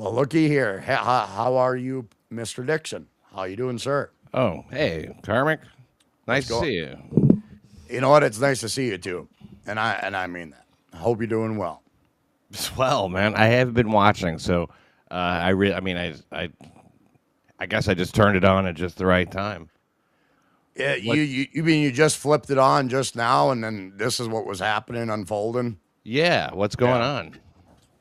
Well, looky here. How are you, Mr. Dixon? How you doing, sir? Oh, hey, Karmic. What's Nice to going? see you. You know what? It's nice to see you too, and I mean that. I hope you're doing well. Swell, man. I have been watching, so I mean, I guess I just turned it on at just the right time. Yeah, What? you mean you just flipped it on just now, and then this is what was happening, unfolding? Yeah, what's going Yeah. on?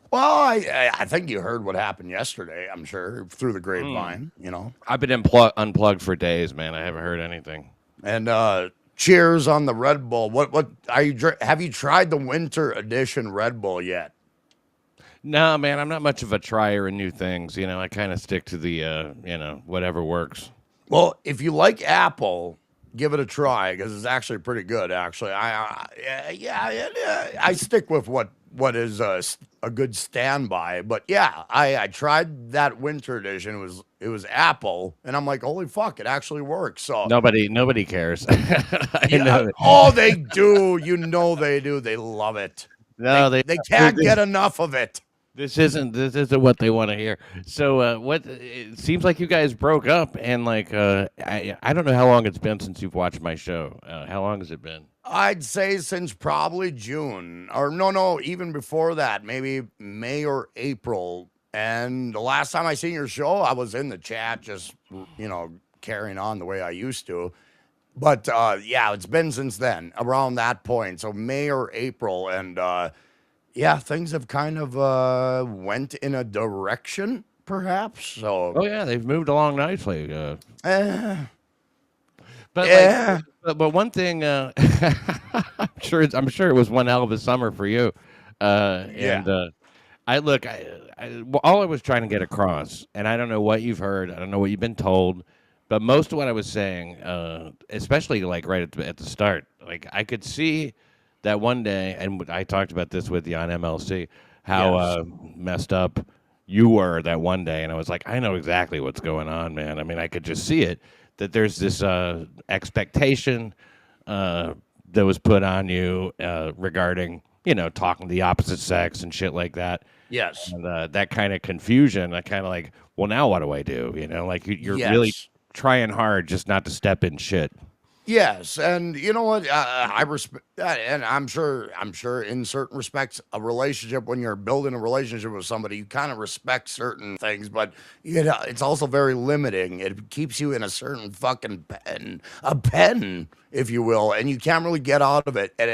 Well, I think you heard what happened yesterday. I'm sure through the Mm. grapevine, you know. I've been unplugged for days, man. I haven't heard anything. And cheers on the Red Bull. What are you? Have you tried the winter edition Red Bull yet? No, man, I'm not much of a trier in new things. I kind of stick to the, whatever works. Well, if you like Apple, give it a try because it's actually pretty good. Actually, I stick with what is a good standby. But yeah, I tried that winter edition. It was Apple, and I'm like, holy fuck, it actually works. So Nobody cares. I yeah, know. oh, they do. You know they do. They love it. No, They can't get enough of it. This isn't what they want to hear. So what? It seems like you guys broke up, and like I don't know how long it's been since you've watched my show. How long has it been? I'd say since probably June, or no, even before that, maybe May or April. And the last time I seen your show, I was in the chat, just carrying on the way I used to. But yeah, it's been since then, around that point, so May or April, and yeah, things have kind of went in a direction, perhaps. So, Oh yeah, they've moved along nicely. eh, But like, yeah, but one thing, I'm sure it was one hell of a summer for you. yeah. And I look, well, all I was trying to get across, and I don't know what you've heard, I don't know what you've been told, but most of what I was saying, especially like right at the start, like I could see that one day, and I talked about this with you on MLC, how Yes. messed up you were that one day, and I was like, I know exactly what's going on, man. I mean, I could just see it that there's this expectation uh, that was put on you regarding talking to the opposite sex and shit like that, Yes. and that kind of confusion. I kind of like, well, now what do I do? Like you're really Yes. trying hard just not to step in shit. Yes, and you know what? I respect that, and I'm sure in certain respects, a relationship when you're building a relationship with somebody, you kind of respect certain things, but it's also very limiting. It keeps you in a certain fucking pen, if you will, and you can't really get out of it, and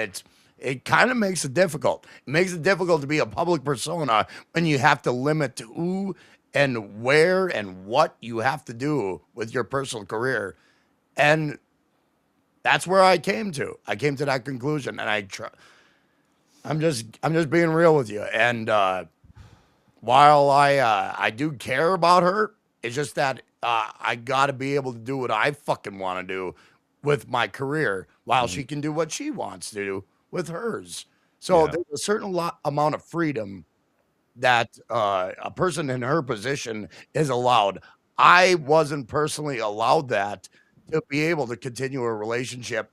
it kind of makes it difficult. It makes it difficult to be a public persona when you have to limit who and where and what you have to do with your personal career. And that's where I came to. I came to that conclusion, and I'm just being real with you. And while I do care about her, it's just that I got to be able to do what I fucking want to do with my career, while she Mhm. can do what she wants to do with hers. So Yeah. there's a certain amount of freedom that a person in her position is allowed. I wasn't personally allowed that to be able to continue a relationship,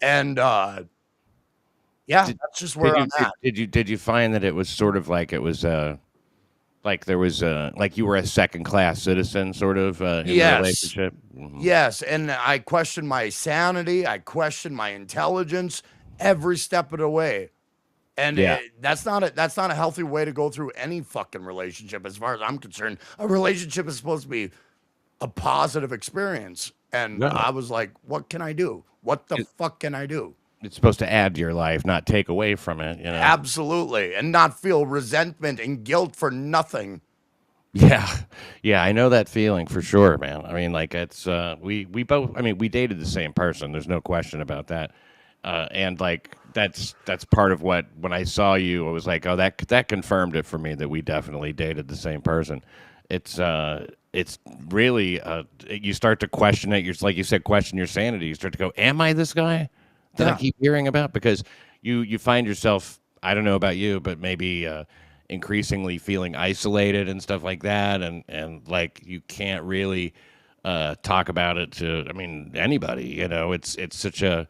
and yeah, Did, that's just did where you I'm at. did you find that it was sort of like it was like there was like you were a second class citizen sort of in the Yes, relationship? Hmm. yes, and I question my sanity. I question my intelligence every step of the way, and Yeah. that's not a healthy way to go through any fucking relationship, as far as I'm concerned. A relationship is supposed to be a positive experience, and No. I was like, what can I do? What the It, fuck can I do? it's supposed to add to your life, not take away from it. Absolutely, and not feel resentment and guilt for nothing. Yeah. Yeah, I know that feeling for sure, man. I mean, like it's we both, I mean, we dated the same person. There's no question about that. And like that's part of what, when I saw you, I was like, oh, that confirmed it for me that we definitely dated the same person. It's really you start to question it. You're like you said, question your sanity. You start to go, am I this guy that I Yeah, keep hearing about? Because you find yourself, I don't know about you, but maybe increasingly feeling isolated and stuff like that, and like you can't really talk about it to, I mean, anybody. It's such a,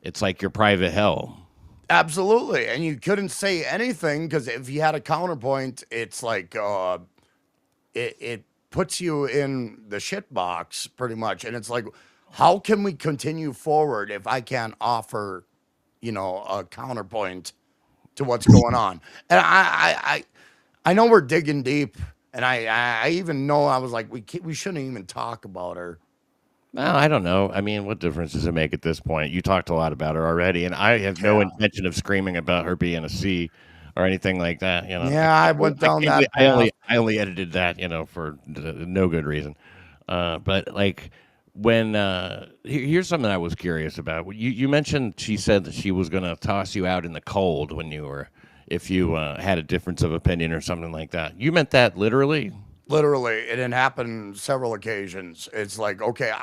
it's like your private hell. absolutely. And you couldn't say anything because if you had a counterpoint, it's like, it puts you in the shit box pretty much, and it's like, how can we continue forward if I can't offer, a counterpoint to what's going on? And I know we're digging deep, and I even know I was like, we shouldn't even talk about her. Well, I don't know. I mean, what difference does it make at this point? You talked a lot about her already, and I have no Yeah, intention of screaming about her being a C or anything like that. yeah, I went I down can't believe that path. I only edited that, for no good reason. But like when here's something I was curious about. You mentioned she said that she was going to toss you out in the cold when you were if you had a difference of opinion or something like that. You meant that literally? Literally, it had happened several occasions. It's like, okay,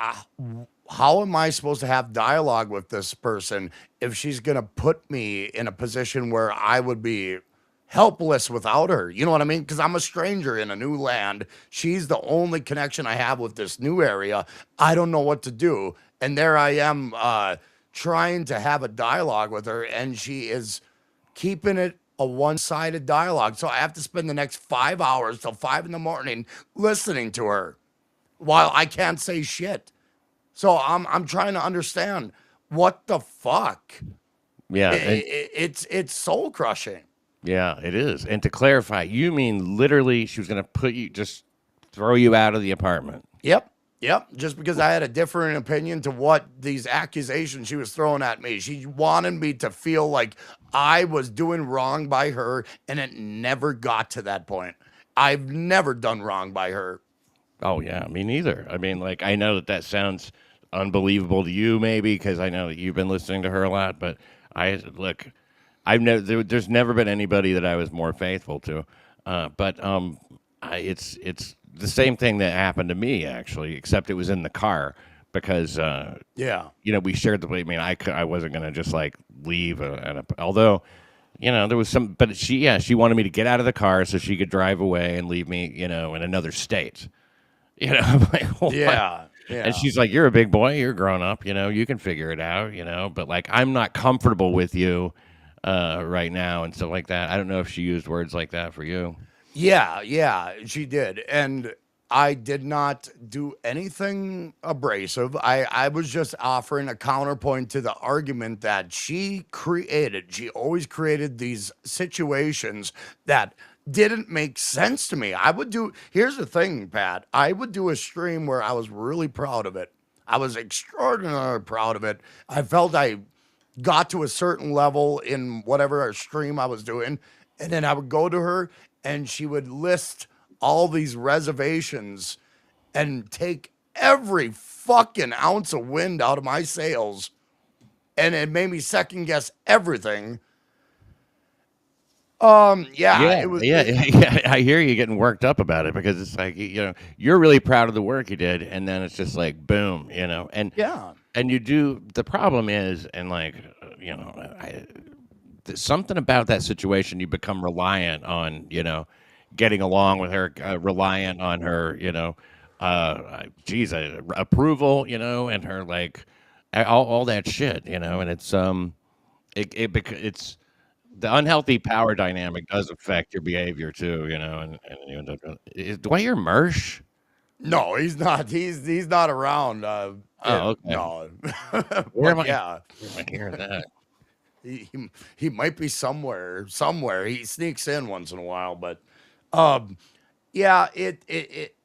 how am I supposed to have dialogue with this person if she's going to put me in a position where I would be helpless without her? You know what I mean? Because I'm a stranger in a new land. She's the only connection I have with this new area. I don't know what to do. And there I am trying to have a dialogue with her, and she is keeping it a one-sided dialogue. So I have to spend the next 5 hours till 5 in the morning listening to her while I can't say shit. So I'm trying to understand what the fuck. Yeah, and It's soul crushing. yeah, it is. And to clarify, you mean literally she was going to put you just throw you out of the apartment. Yep. Yep. Just because I had a different opinion to what these accusations she was throwing at me. She wanted me to feel like I was doing wrong by her, and it never got to that point. I've never done wrong by her. Oh yeah, me neither. I mean, like I know that that sounds unbelievable to you, maybe because I know that you've been listening to her a lot. But I look, there's never been anybody that I was more faithful to. It's the same thing that happened to me actually, except it was in the car because Yeah. we shared the. I mean, I wasn't gonna just like leave, although. There was some, but she wanted me to get out of the car so she could drive away and leave me, in another state. I'm like, what? Yeah. And Yeah. she's like, "You're a big boy. You're grown up. You can figure it out. But like, I'm not comfortable with you right now and stuff like that." I don't know if she used words like that for you. Yeah, yeah, she did. And I did not do anything abrasive. I was just offering a counterpoint to the argument that she created. She always created these situations that didn't make sense to me. Here's the thing, Pat. I would do a stream where I was really proud of it. I was extraordinarily proud of it. I felt I got to a certain level in whatever stream I was doing. And then I would go to her and she would list all these reservations and take every fucking ounce of wind out of my sails. And it made me second guess everything. Yeah, Yeah, it was, yeah, yeah. I hear you getting worked up about it because it's like you're really proud of the work you did, and then it's just like boom, yeah, and you do. The problem is, and like something about that situation, you become reliant on getting along with her, reliant on her, geez, approval, and her like all that shit, and it's the unhealthy power dynamic does affect your behavior too, and you end up. Do I hear Mersh? no, he's not. He's not around. Oh, okay. No, Where am but I? yeah, Where am I hearing that? he might be somewhere. Somewhere he sneaks in once in a while, but um, yeah, it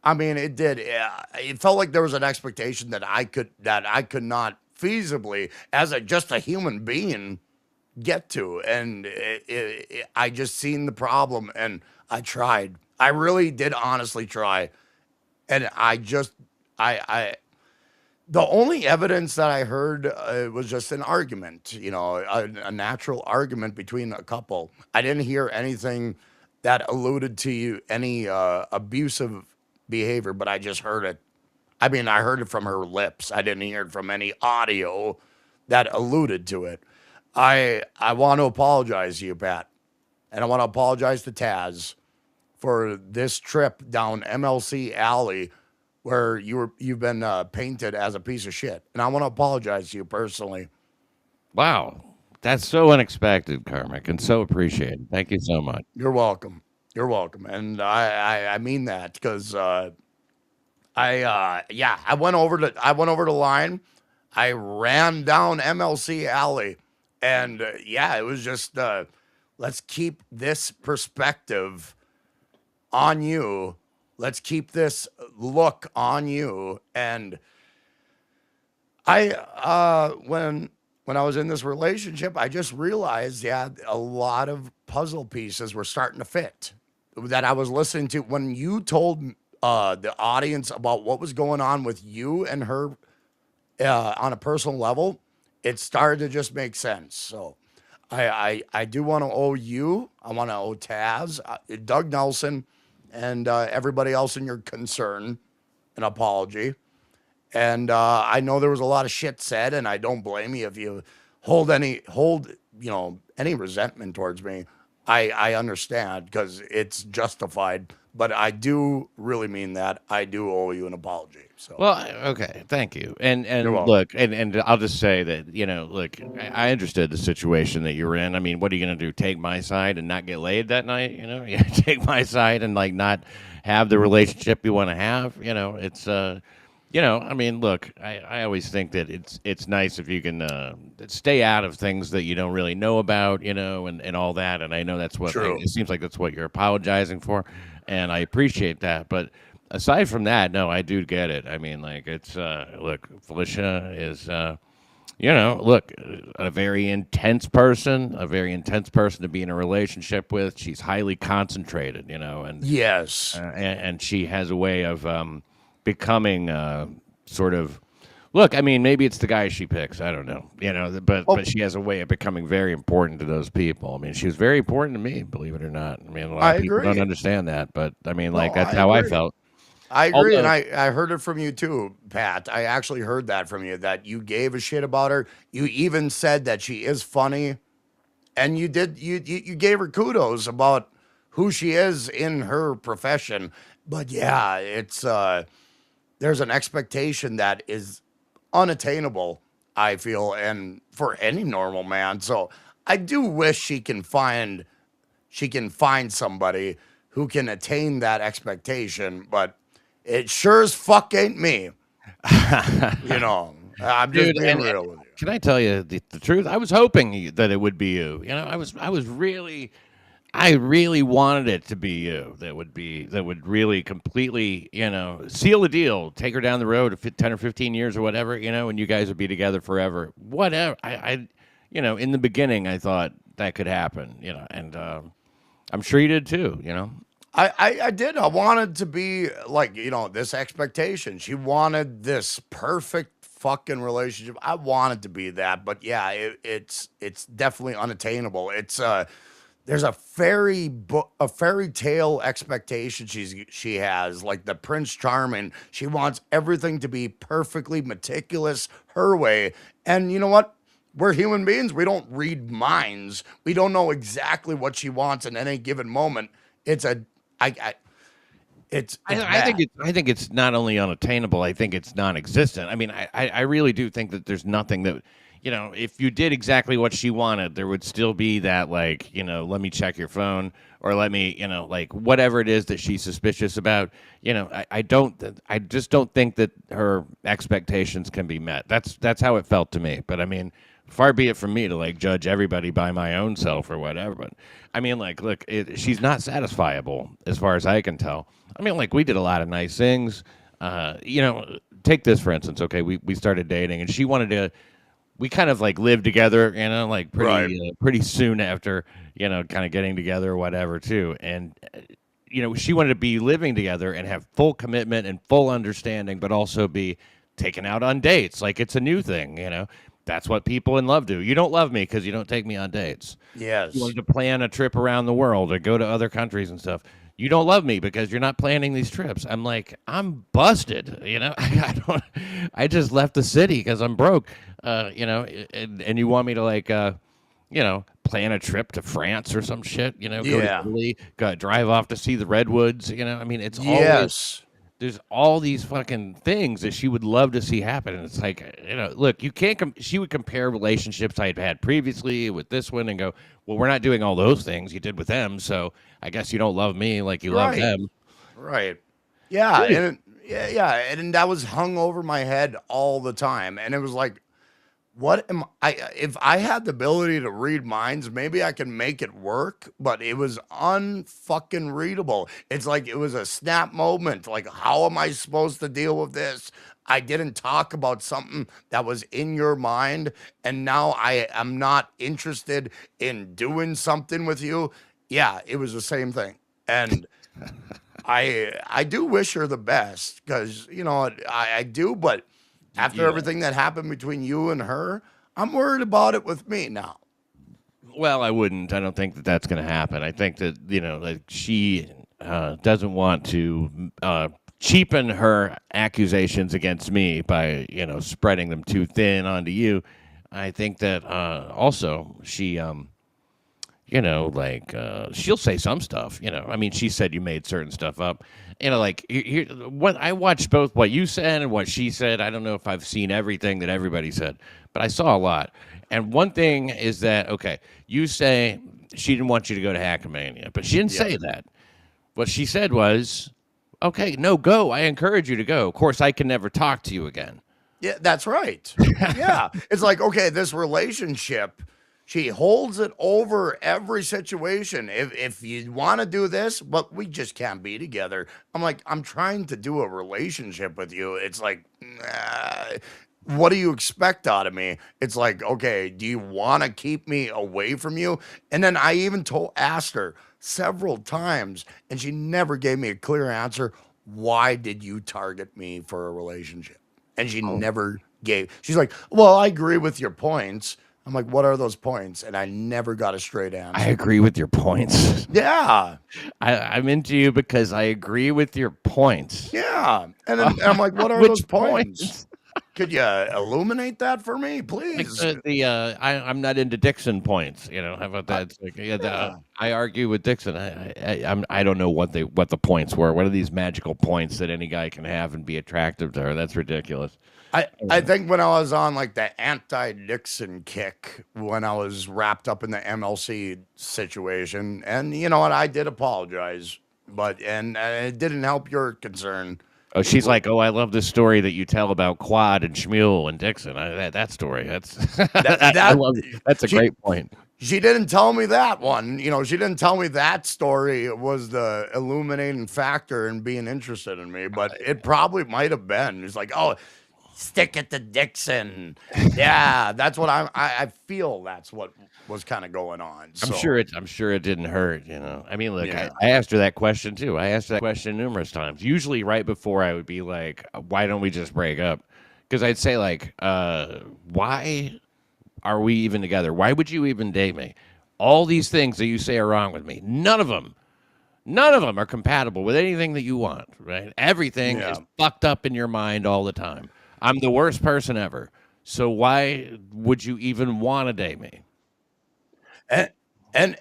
I mean, it did. Yeah, it felt like there was an expectation that I could not feasibly, as just a human being, get to, and I just seen the problem, and I tried. I really did honestly try, and I the only evidence that I heard was just an argument, a natural argument between a couple. I didn't hear anything that alluded to any abusive behavior, but I just heard it. I mean, I heard it from her lips. I didn't hear it from any audio that alluded to it. I want to apologize to you, Pat, and I want to apologize to Taz for this trip down MLC Alley where you've been painted as a piece of shit, and I want to apologize to you personally. Wow, that's so unexpected, Karmic, and so appreciated. Thank you so much. You're welcome. You're welcome, and I mean that because yeah, I went over the line. I ran down MLC Alley, and yeah, it was just let's keep this perspective on you. Let's keep this look on you. And I when I was in this relationship, I just realized, yeah, a lot of puzzle pieces were starting to fit that I was listening to when you told the audience about what was going on with you and her on a personal level. It started to just make sense. So I do want to owe you. I want to owe Taz, Doug Nelson, and everybody else in your concern an apology. And I know there was a lot of shit said, and I don't blame you if you hold any resentment towards me. I understand because it's justified, but I do really mean that. I do owe you an apology. So Well, okay, thank you. And you're and welcome. look, and I'll just say that look, I understood the situation that you were in. I mean, what are you going to do? Take my side and not get laid that night? Yeah, take my side and like not have the relationship you want to have. It's I mean, look, I always think that it's nice if you can stay out of things that you don't really know about, and all that. And I know that's what True. it seems like that's what you're apologizing for, and I appreciate that. But aside from that, no, I do get it. I mean, like it's look, Felicia is look, a very intense person to be in a relationship with. She's highly concentrated, Yes. and she has a way of becoming sort of. Look, I mean, maybe it's the guy she picks. I don't know, but Oh, she has a way of becoming very important to those people. I mean, she was very important to me, believe it or not. I mean, a lot I of people don't agree. understand that, but I mean, No, like that's I how I agree. felt. I agree, and Although, I heard it from you too, Pat. I actually heard that from you that you gave a shit about her. You even said that she is funny, and you gave her kudos about who she is in her profession. But yeah, it's there's an expectation that is unattainable, I feel, and for any normal man. So I do wish she can find somebody who can attain that expectation, but it sure as fuck ain't me. You know, I'm just dude, being and real with you. can I tell you the truth? I was hoping that it would be you. I really wanted it to be you. That would really completely, seal the deal, take her down the road 10 or 15 years or whatever, and you guys would be together forever. Whatever. In the beginning, I thought that could happen, and I'm sure you did too. I did. I wanted to be like, this expectation. She wanted this perfect fucking relationship. I wanted to be that, but yeah, it's definitely unattainable. It's there's a fairy tale expectation she has, like the Prince Charming. She wants everything to be perfectly meticulous her way. And you know what? We're human beings. We don't read minds. We don't know exactly what she wants in any given moment. It's a I it's bad. I think it's not only unattainable. I think it's non-existent. I mean, I really do think that there's nothing that, if you did exactly what she wanted, there would still be that like, let me check your phone or let me, like whatever it is that she's suspicious about. I just don't think that her expectations can be met. That's how it felt to me. But I mean, far be it from me to like judge everybody by my own self or whatever. But I mean, like, look, she's not satisfiable as far as I can tell. I mean, like, we did a lot of nice things. Take this for instance. Okay, we started dating, and she wanted to. We kind of like lived together, like Right. pretty soon after, kind of getting together or whatever too. And she wanted to be living together and have full commitment and full understanding, but also be taken out on dates. Like it's a new thing. That's what people in love do. You don't love me because you don't take me on dates. You Yes. wanted to plan a trip around the world or go to other countries and stuff. You don't love me because you're not planning these trips. I'm like, I'm busted. I don't. I just left the city because I'm broke. And you want me to like, plan a trip to France or some shit. Go to Yeah. Italy, drive off to see the redwoods. I mean, it's always Yes. there's all these fucking things that she would love to see happen. And it's like, look, you can't. She would compare relationships I had had previously with this one and go, well, we're not doing all those things you did with them, so I guess you don't love me like you love Right. them. Right. Yeah, Dude, yeah, and that was hung over my head all the time, and it was like, what am I? If I had the ability to read minds, maybe I can make it work, but it was unfucking readable. It's like it was a snap moment. Like, how am I supposed to deal with this? I didn't talk about something that was in your mind, and now I am not interested in doing something with you. Yeah, it was the same thing. And I do wish her the best because I do, but after yeah. everything that happened between you and her, I'm worried about it with me now. Well, I wouldn't. I don't think that that's going to happen. I think that like she doesn't want to cheapen her accusations against me by spreading them too thin onto you. I think that also she like she'll say some stuff. I mean, she said you made certain stuff up. Like what I watched both what you said and what she said. I don't know if I've seen everything that everybody said, but I saw a lot. And one thing is that okay, you say she didn't want you to go to Hackmania, but she didn't Yeah. say that. What she said was, okay, no, go. I encourage you to go. Of course, I can never talk to you again. Yeah, that's right. Yeah. It's like, okay, this relationship, she holds it over every situation. If you want to do this, but we just can't be together. I'm like, I'm trying to do a relationship with you. It's like, nah, what do you expect out of me? It's like, okay, do you want to keep me away from you? And then I even asked her several times, and she never gave me a clear answer. Why did you target me for a relationship? And she never gave. She's like, "Well, I agree with your points." I'm like, "What are those points?" And I never got a straight I answer. agree with your points. Yeah, I'm into you because I agree with your points. yeah. And then I'm like, "What are those Which points? points? Could you illuminate that for me, Like please?" I'm not into Dixon points. How about I, that? It's like, yeah, yeah. I argue with Dixon. I don't know what the points were. What are these magical points that any guy can have and be attractive to her? That's ridiculous. I think when I was on like the anti-Dixon kick, when I was wrapped up in the MLC situation, and you know what, I did apologize, but and it didn't help your concern. Oh, she's like, oh, I love this story that you tell about Quad and Shmuel and Dixon. That story. That's That I that love. That's a she great point. she didn't tell me that one. She didn't tell me that story was the illuminating factor in being interested in me, but it probably might have been. It's like, oh, stick it to Dixon. Yeah, that's what I feel that's what was kind of going on. So I'm sure it didn't hurt. I mean, look, yeah. I asked her that question too. I asked her that question numerous times. Usually, right before I would be like, "Why don't we just break up?" Because I'd say like, "Why are we even together? Why would you even date me? All these things that you say are wrong with me. None of them are compatible with anything that you want. Right? Everything is Yeah. fucked up in your mind all the time. I'm the worst person ever. So why would you even want to date me?" And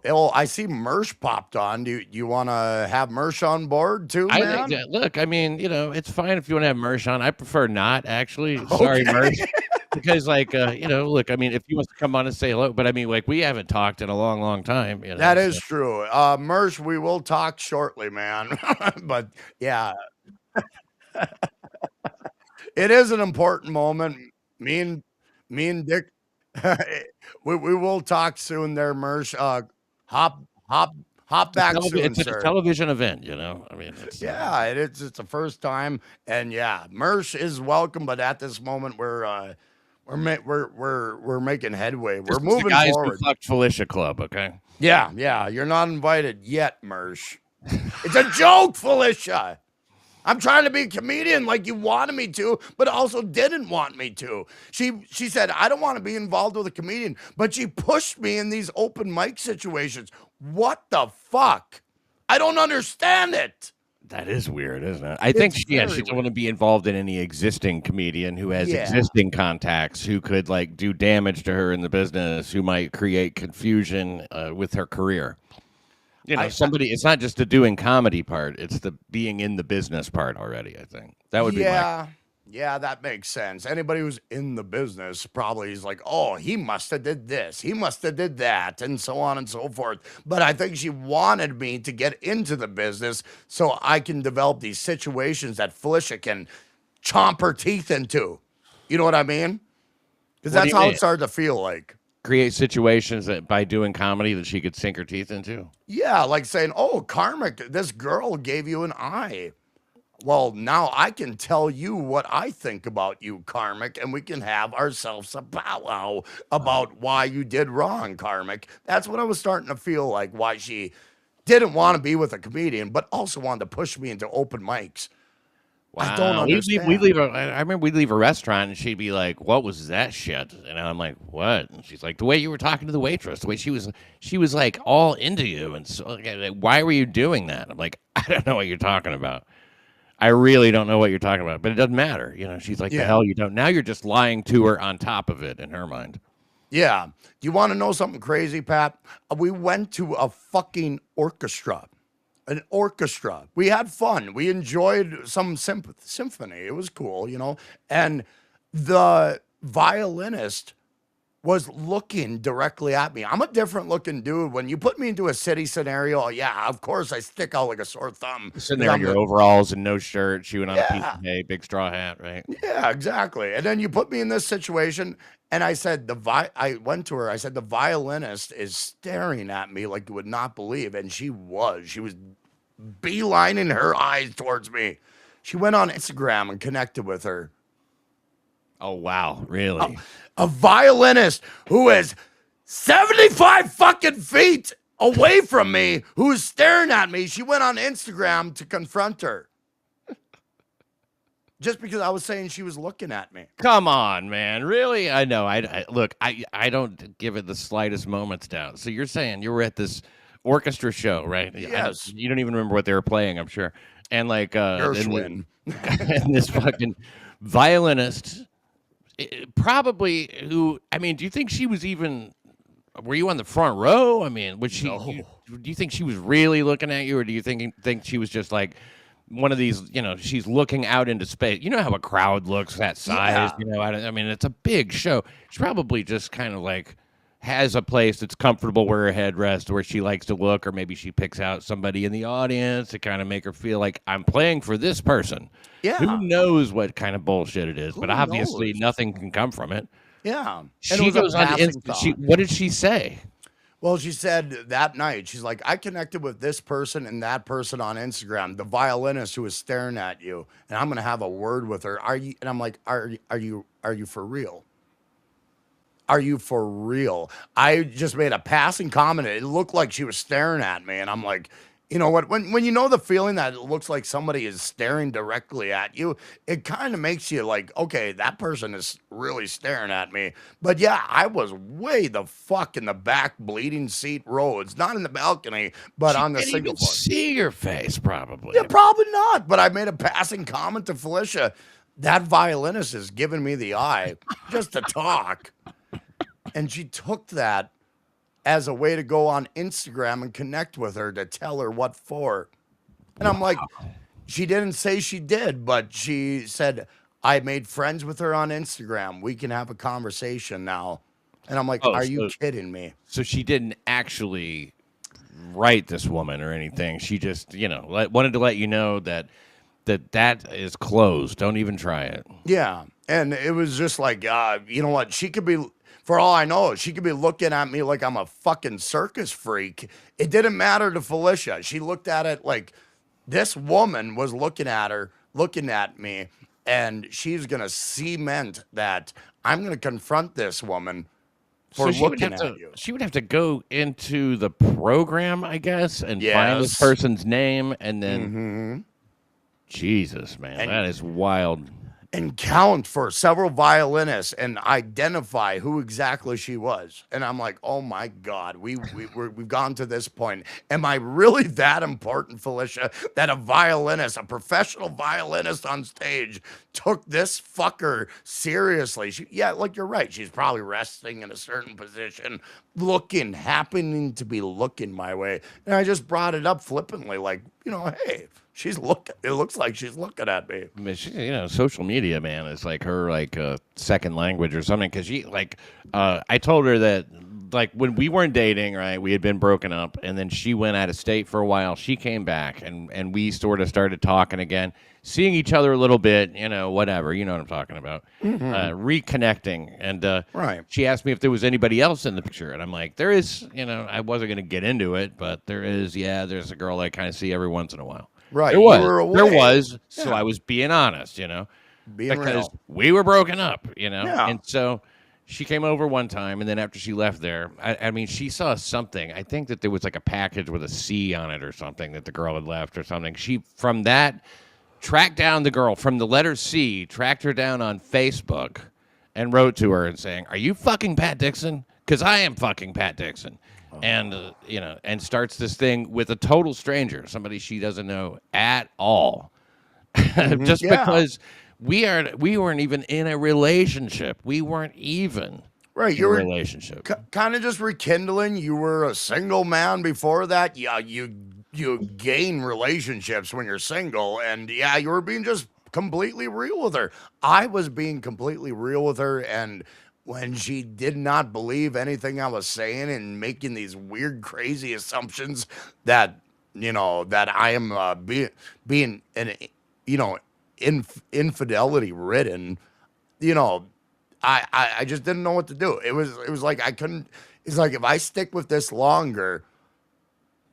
oh, I see Mersh popped on. Do you want to have Mersh on board too, I think man? that look, I mean, it's fine if you want to have Mersh on. I prefer not actually. Sorry, Okay. Mersh. Because look, I mean, if he wants to come on and say hello, but I mean, like we haven't talked in a long, long time, That so is true. Mersh, we will talk shortly, man. But yeah, it is an important moment. Me and me and Dick, we will talk soon there, Mersh. Hop hop hop back soon, it's a sir. television event, I mean, it's Yeah, it's the first time, and yeah, Mersh is welcome, but at this moment we're making headway. this We're is the moving guys who forward. fucked Felicia Club, okay? Yeah, yeah, you're not invited yet, Mersh. It's a joke, Felicia. I'm trying to be a comedian like you wanted me to, but also didn't want me to. She said, I don't want to be involved with a comedian, but she pushed me in these open mic situations. What the fuck? I don't understand it. That is weird, isn't it? I think It's she very doesn't want weird. to be involved in any existing comedian who has Yeah. existing contacts who could like do damage to her in the business, who might create confusion with her career. Somebody. It's not just the doing comedy part; it's the being in the business part already. I think that would be my. Yeah, that makes sense. Anybody who's in the business probably is like, oh, he must have did this, he must have did that, and so on and so forth. But I think she wanted me to get into the business so I can develop these situations that Felicia can chomp her teeth into. You know what I mean? Because What do that's you how mean? it started to feel like. Create situations that by doing comedy that she could sink her teeth into. Yeah, like saying, oh, Karmic, this girl gave you an eye. Well, now I can tell you what I think about you, Karmic, and we can have ourselves a powwow about why you did wrong, Karmic. That's what I was starting to feel like, why she didn't want to be with a comedian, but also wanted to push me into open mics. I don't Wow, we understand. leave. I remember we'd leave a restaurant and she'd be like, "What was that shit?" And I'm like, "What?" And she's like, "The way you were talking to the waitress, the way she was like all into you, and so like, why were you doing that?" I'm like, "I don't know what you're talking about. I really don't know what you're talking about, but it doesn't matter." She's like, "The Yeah. hell you don't." Now you're just lying to her on top of it in her mind. Yeah. Do you want to know something crazy, Pat? We went to a fucking orchestra. An orchestra. We had fun. We enjoyed some symphony. It was cool, And the violinist was looking directly at me. I'm a different looking dude. When you put me into a city scenario, yeah, of course I stick out like a sore thumb. Sitting 'Cause there in I'm your the overalls and no shirt, chewing on a piece yeah, of hay, big straw hat, right? yeah, exactly. And then you put me in this situation, and I said I went to her. I said the violinist is staring at me like you would not believe, and she was. She was beelining her eyes towards me. She went on Instagram and connected with her. Oh wow, really? A violinist who is 75 fucking feet away from me, who's staring at me. She went on Instagram to confront her. Just because I was saying she was looking at me. Come on, man. Really? I know. Look. I don't give it the slightest moment's doubt. So you're saying you were at this orchestra show, right? Yes. You don't even remember what they were playing, I'm sure. And like, Gershwin. and this fucking violinist, probably who? I mean, do you think she was even? Were you on the front row? I mean, was she? No. Do you think she was really looking at you, or do you think she was just like? One of these, she's looking out into space. You know how a crowd looks that size. Yeah. I mean, it's a big show. She probably just kind of like has a place that's comfortable where her head rests, where she likes to look, or maybe she picks out somebody in the audience to kind of make her feel like I'm playing for this person. Yeah. Who knows what kind of bullshit it is? Who but obviously, knows? nothing can come from it. Yeah. And it She was a goes on. passing thought. What did she say? Well, she said that night, she's like, I connected with this person and that person on Instagram, the violinist who was staring at you, and I'm gonna have a word with her. Are you? And I'm like, are you for real? Are you for real? I just made a passing comment. It looked like she was staring at me, and I'm like, you know what? When you know the feeling that it looks like somebody is staring directly at you, it kind of makes you like, okay, that person is really staring at me. But yeah, I was way the fuck in the back bleeding seat rows, not in the balcony, but She on the didn't single even foot. see your face, probably. Yeah, probably not. But I made a passing comment to Felicia. That violinist is giving me the eye just to talk. And she took that as a way to go on Instagram and connect with her to tell her what for. And I'm like, she didn't say she did, but she said, I made friends with her on Instagram. We can have a conversation now. And I'm like, Oh, are you kidding me? So she didn't actually write this woman or anything. She just, wanted to let you know that is closed. Don't even try it. Yeah. And it was just like, you know what? She could be, for all I know, she could be looking at me like I'm a fucking circus freak. It didn't matter to Felicia. She looked at it like this woman was looking at her, looking at me, and she's going to cement that I'm going to confront this woman for looking at you. She would have to go into the program, I guess, and find this person's name, and then Jesus, man, that is wild. and count for several violinists and identify who exactly she was. And I'm like, oh my God, we've gone to this point. Am I really that important, Felicia, that a violinist, a professional violinist on stage, took this fucker seriously? Yeah, like you're right. She's probably resting in a certain position, happening to be looking my way. And I just brought it up flippantly, like, hey, she's looking. It looks like she's looking at me. I mean, social media, man, is like her second language or something. Because I told her that like when we weren't dating, right, we had been broken up, and then she went out of state for a while. She came back, and we sort of started talking again, seeing each other a little bit, whatever, you know what I'm talking about, reconnecting. And Right. she asked me if there was anybody else in the picture, and I'm like, there is. I wasn't going to get into it, but there is. Yeah, there's a girl I kind of see every once in a while. Right. There You was. were There away. was. So Yeah. I was being honest, Being because real. we were broken up, Yeah. And so she came over one time, and then after she left there, I mean, she saw something. I think that there was like a package with a C on it or something that the girl had left or something. She, from that, tracked down the girl from the letter C, tracked her down on Facebook, and wrote to her and saying, "Are you fucking Pat Dixon? Because I am fucking Pat Dixon." And and starts this thing with a total stranger, somebody she doesn't know at all, just Yeah. because we weren't even in a relationship. We weren't even Right. in You a were relationship. kind of just rekindling. You were a single man before that. Yeah. You gain relationships when you're single, and yeah, you were being just completely real with her. I was being completely real with her, and when she did not believe anything I was saying and making these weird, crazy assumptions that that I am being an you know infidelity ridden, you know, I just didn't know what to do. It was like I couldn't. It's like if I stick with this longer,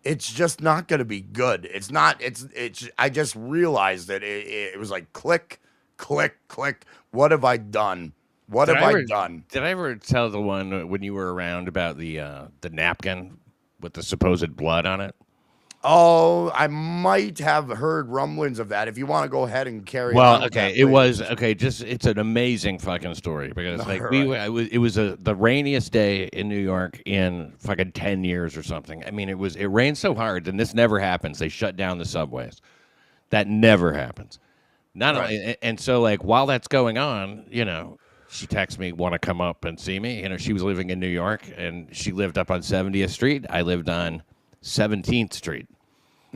it's just not going to be good. It's not. It's. I just realized that it was like click, click, click. What have I done? What Did have I I ever done? did I ever tell the one when you were around about the napkin with the supposed blood on it? Oh, I might have heard rumblings of that. If you want to go ahead and carry on Well, with okay, that, it was please. okay. Just it's an amazing fucking story because All like right. it was the rainiest day in New York in fucking 10 years or something. I mean, it rained so hard, and this never happens. They shut down the subways. That never happens. Not Right. only, and so like while that's going on, she texts me, want to come up and see me. She was living in New York, and she lived up on 70th Street. I lived on 17th Street.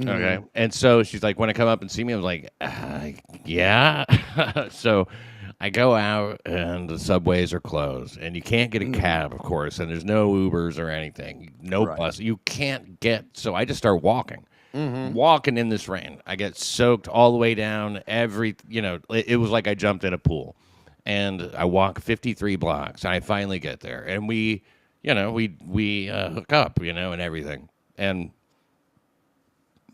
Okay. And so she's like, want to come up and see me? I was like, yeah. So I go out, and the subways are closed, and you can't get a cab, of course, and there's no Ubers or anything, no Right. bus. You can't get, so I just start walking. Walking in this rain. I get soaked all the way down. It was like I jumped in a pool. And I walk 53 blocks. And I finally get there. And we hook up, and everything. And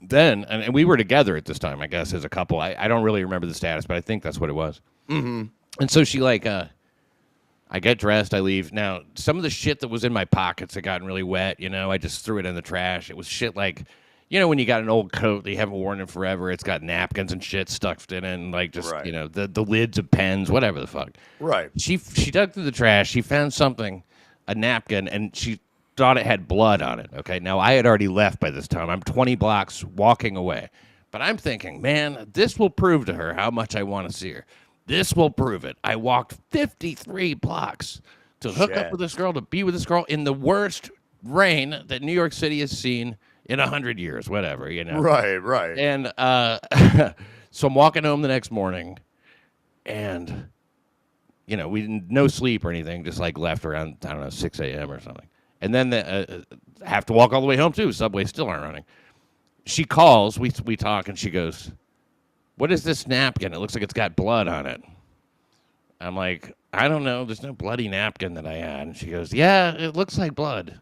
then, and we were together at this time, I guess, as a couple. I don't really remember the status, but I think that's what it was. And so she I get dressed, I leave. Now, some of the shit that was in my pockets had gotten really wet, I just threw it in the trash. It was shit like, when you got an old coat that you haven't worn in forever, it's got napkins and shit stuffed in it, and like just, Right. The lids of pens, whatever the fuck. Right. She dug through the trash, she found something, a napkin, and she thought it had blood on it. Okay, now I had already left by this time. I'm 20 blocks walking away. But I'm thinking, man, this will prove to her how much I want to see her. This will prove it. I walked 53 blocks to hook up Shit. with this girl, to be with this girl in the worst rain that New York City has seen in 100 years, whatever, Right. Right. And so I'm walking home the next morning, and we didn't no sleep or anything, just like left around, I don't know, 6 a.m. or something. And then have to walk all the way home too. Subways still aren't running. She calls, we talk, and she goes, "What is this napkin? It looks like it's got blood on it." I'm like, "I don't know. There's no bloody napkin that I had." And she goes, "Yeah, it looks like blood."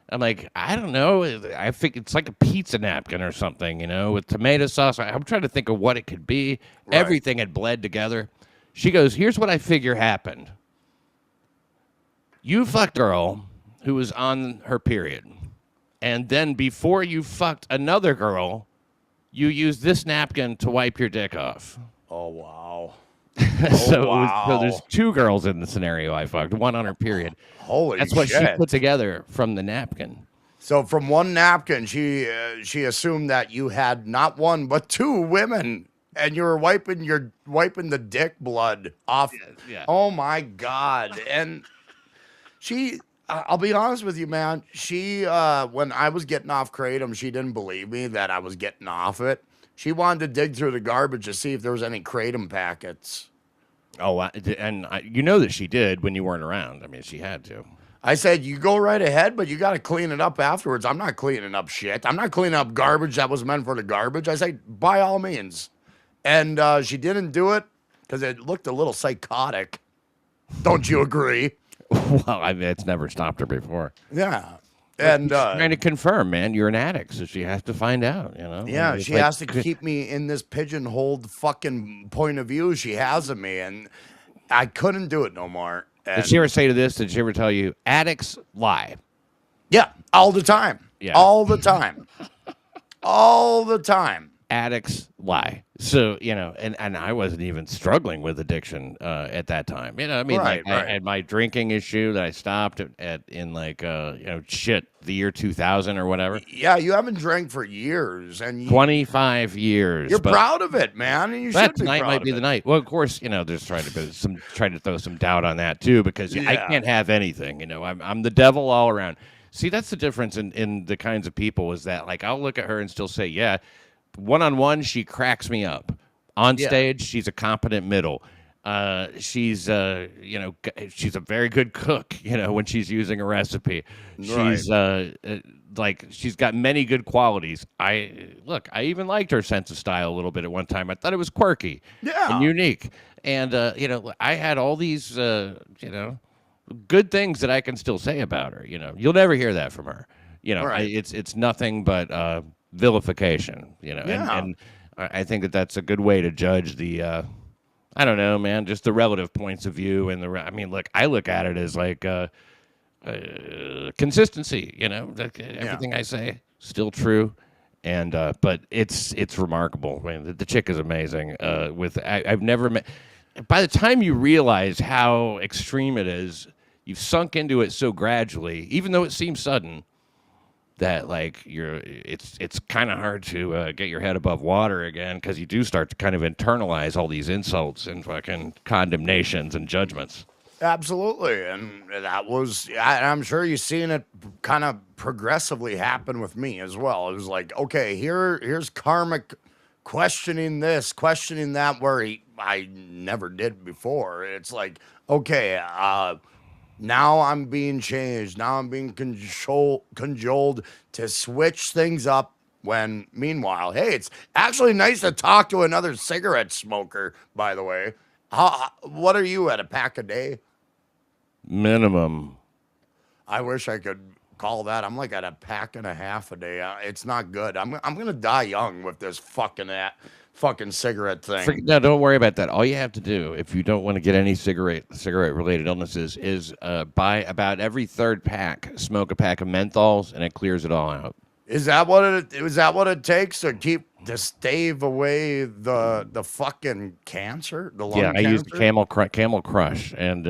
I'm like, "I don't know. I think it's like a pizza napkin or something, with tomato sauce." I'm trying to think of what it could be. Right. Everything had bled together. She goes, "Here's what I figure happened. You fucked a girl who was on her period. And then before you fucked another girl, you used this napkin to wipe your dick off." Oh wow. Oh, So there's wow. 2 girls in the scenario I fucked, one on her period. Holy That's what she shit. put together from the napkin. So from one napkin, she assumed that you had not one but 2 women, and you were wiping the dick blood off. Yeah. Oh my god! And I'll be honest with you, man. When I was getting off kratom, she didn't believe me that I was getting off it. She wanted to dig through the garbage to see if there was any kratom packets. Oh, you know that she did when you weren't around. I mean, she had to. I said, you go right ahead, but you got to clean it up afterwards. I'm not cleaning up shit. I'm not cleaning up garbage that was meant for the garbage. I say, by all means. And she didn't do it because it looked a little psychotic. Don't you agree? Well, I mean, it's never stopped her before. Yeah. And And trying to confirm, man, you're an addict, so she has to find out. You know. yeah, It's she like- has to keep me in this pigeonholed fucking point of view she has of me. And I couldn't do it no more. Did And she ever say to this? Did she ever tell you addicts lie? yeah, all the time. Yeah. All the time. All the time. Addicts lie. So, you know, and I wasn't even struggling with addiction at that time. You know, I mean, Right, like right. I had my drinking issue that I stopped at in like you know, the year 2000 or whatever. Yeah, you haven't drank for years, and 25 years. you're but proud of it, man. And you that should be tonight proud might of be it. the night. Well, of course, you know, there's trying to throw some doubt on that too, because I Yeah. can't have anything. You know, I'm the devil all around. See, that's the difference in the kinds of people is that like I'll look at her and still say, yeah, one-on-one, she cracks me up. On Yeah. stage, she's a competent middle. She's you know, she's a very good cook. You know, when she's using a recipe, she's like she's got many good qualities. I even liked her sense of style a little bit at one time. I thought it was quirky, Yeah. and unique. And you know, I had all these you know, good things that I can still say about her. You know, you'll never hear that from her. You know, Right. it's nothing but vilification. You know, Yeah. and I think that that's a good way to judge the. I don't know, man. Just the relative points of view and I mean, look, I look at it as like consistency. You know, like, everything I say still true, and but it's remarkable. I mean, the chick is amazing. I've never met. By the time you realize how extreme it is, you've sunk into it so gradually, even though it seems sudden. That like it's kind of hard to get your head above water again because you do start to kind of internalize all these insults and fucking condemnations and judgments. Absolutely. And I'm sure you've seen it kind of progressively happen with me as well. It was like, okay, here's Karmic questioning this, questioning that, where I never did before. It's like, okay, now I'm being changed. Now I'm being cajoled to switch things up. When meanwhile, hey, it's actually nice to talk to another cigarette smoker. By the way, what are you at, a pack a day? Minimum. I wish I could call that. I'm like at a pack and a half a day. It's not good. I'm gonna die young with this fucking cigarette thing. No, don't worry about that. All you have to do, if you don't want to get any cigarette related illnesses, is buy about every third pack, smoke a pack of menthols, and it clears it all out. Is that what it takes to stave away the fucking cancer, the lung Yeah, I cancer? use the Camel Crush, and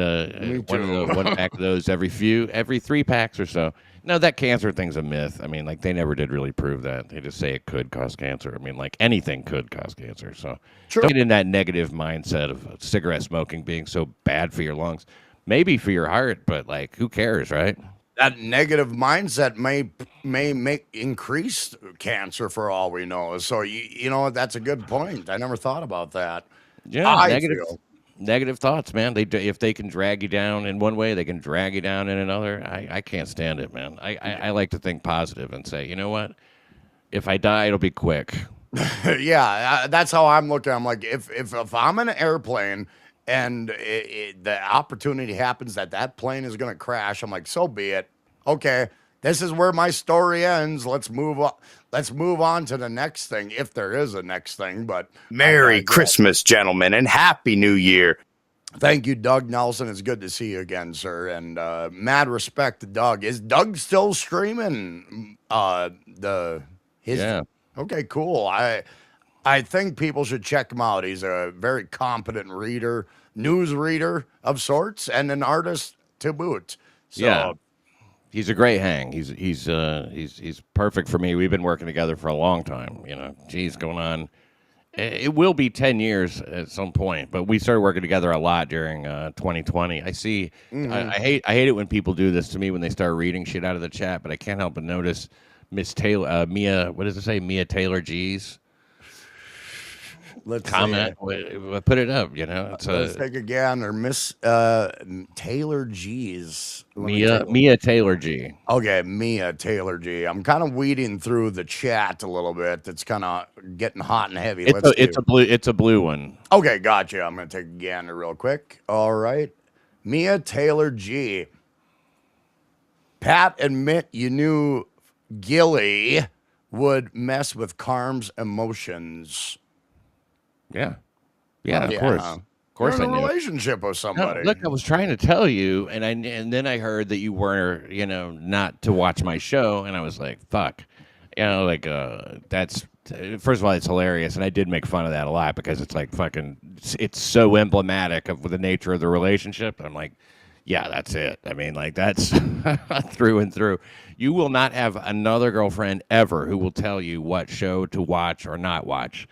one pack of those every 3 packs or so. No, that cancer thing's a myth. I mean, like they never did really prove that. They just say it could cause cancer. I mean, like anything could cause cancer. So True. don't get in that negative mindset of cigarette smoking being so bad for your lungs. Maybe for your heart, but like who cares, right? That negative mindset may make increased cancer for all we know. So you know what? That's a good point. I never thought about that. Yeah, I feel. negative thoughts, man. If they can drag you down in one way, they can drag you down in another. I can't stand it, man. I like to think positive and say, you know what? If I die, it'll be quick. Yeah, that's how I'm looking. I'm like, if I'm in an airplane and the opportunity happens that plane is going to crash, I'm like, so be it. Okay, this is where my story ends. Let's move on. Let's move on to the next thing, if there is a next thing. But Merry Christmas, gentlemen, and Happy New Year. thank you, Doug Nelson. It's good to see you again, sir. And mad respect to Doug. Is Doug still streaming? Yeah. Okay, cool. I think people should check him out. He's a very competent reader, news reader of sorts, and an artist to boot. Yeah, So he's a great hang. He's perfect for me. We've been working together for a long time. Geez, going on. It will be 10 years at some point, but we started working together a lot during 2020. I see. I hate it when people do this to me when they start reading shit out of the chat, but I can't help but notice Miss Taylor, Mia. What does it say? Mia Taylor G's let's comment. Put it up. It's let's take a gander. Miss Taylor G's. Mia Taylor G. Okay, Mia Taylor G. I'm kind of weeding through the chat a little bit. It's kind of getting hot and heavy. It's a blue one. Okay, gotcha. I'm gonna take a gander real quick. All right, Mia Taylor G. Pat, admit you knew Gilly would mess with Karm's emotions. Yeah, of course. Of course, You're in I a knew. relationship with somebody. No, look, I was trying to tell you, and then I heard that you were, not to watch my show, and I was like, fuck, that's first of all, it's hilarious, and I did make fun of that a lot because it's like fucking, it's so emblematic of the nature of the relationship. I'm like, yeah, that's it. I mean, like that's through and through. You will not have another girlfriend ever who will tell you what show to watch or not watch.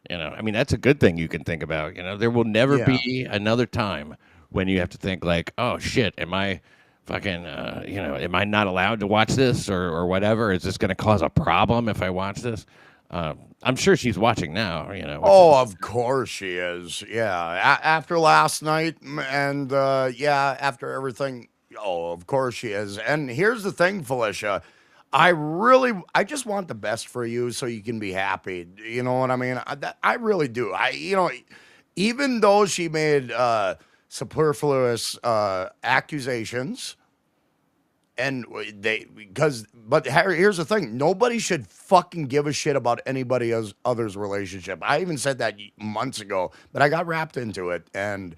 I mean, that's a good thing you can think about. There will never be another time when you have to think like, oh shit, am I fucking, am I not allowed to watch this or whatever? Is this going to cause a problem if I watch this? I'm sure she's watching now. Oh, of course she is. Yeah, after last night, and after everything. Oh, of course she is. And here's the thing, Felicia. I just want the best for you so you can be happy. You know what I mean? I really do. Even though she made superfluous accusations, and but here's the thing: nobody should fucking give a shit about anybody other's relationship. I even said that months ago, but I got wrapped into it. And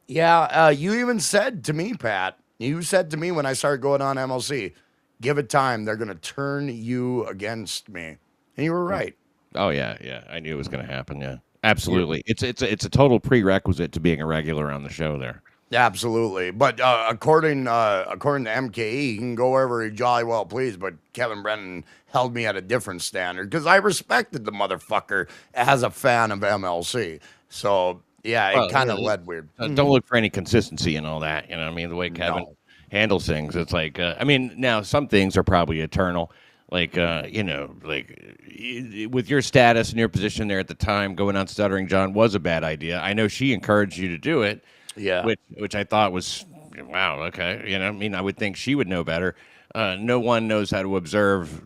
you even said to me, Pat, you said to me when I started going on MLC, give it time. They're going to turn you against me. And you were right. Oh, yeah. I knew it was going to happen, yeah. Absolutely. It's a total prerequisite to being a regular on the show there. Absolutely. But according to MKE, he can go wherever he jolly well please, but Kevin Brennan held me at a different standard because I respected the motherfucker as a fan of MLC. So, it kind of led weird. Don't look for any consistency and all that. I mean, the way Kevin handles things, it's like, now some things are probably eternal. Like, with your status and your position there at the time, going on Stuttering John was a bad idea. I know she encouraged you to do it. Yeah. Which I thought was, wow, okay. I would think she would know better. No one knows how to observe